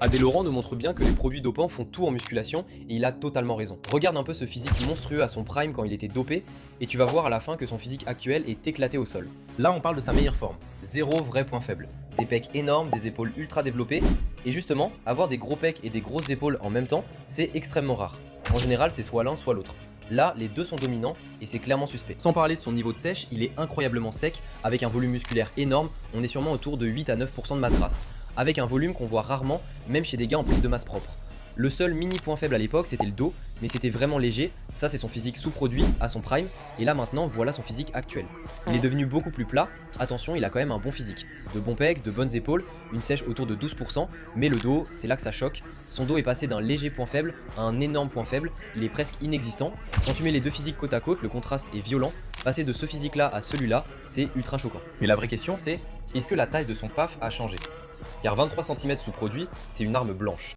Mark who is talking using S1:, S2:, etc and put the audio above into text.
S1: Adé Laurent nous montre bien que les produits dopants font tout en musculation et il a totalement raison. Regarde un peu ce physique monstrueux à son prime quand il était dopé et tu vas voir à la fin que son physique actuel est éclaté au sol. Là on parle de sa meilleure forme, zéro vrai point faible. Des pecs énormes, des épaules ultra développées et justement, avoir des gros pecs et des grosses épaules en même temps, c'est extrêmement rare. En général c'est soit l'un soit l'autre. Là, les deux sont dominants et c'est clairement suspect. Sans parler de son niveau de sèche, il est incroyablement sec, avec un volume musculaire énorme, on est sûrement autour de 8 à 9% de masse grasse, avec un volume qu'on voit rarement, même chez des gars en prise de masse propre. Le seul mini point faible à l'époque c'était le dos, mais c'était vraiment léger, ça c'est son physique sous-produit à son prime, et là maintenant voilà son physique actuel. Il est devenu beaucoup plus plat, attention il a quand même un bon physique, de bons pecs, de bonnes épaules, une sèche autour de 12%, mais le dos c'est là que ça choque, son dos est passé d'un léger point faible à un énorme point faible, il est presque inexistant. Quand tu mets les deux physiques côte à côte, le contraste est violent, passer de ce physique là à celui-là, c'est ultra choquant. Mais la vraie question c'est, est-ce que la taille de son paf a changé? Car 23 cm sous produit, c'est une arme blanche.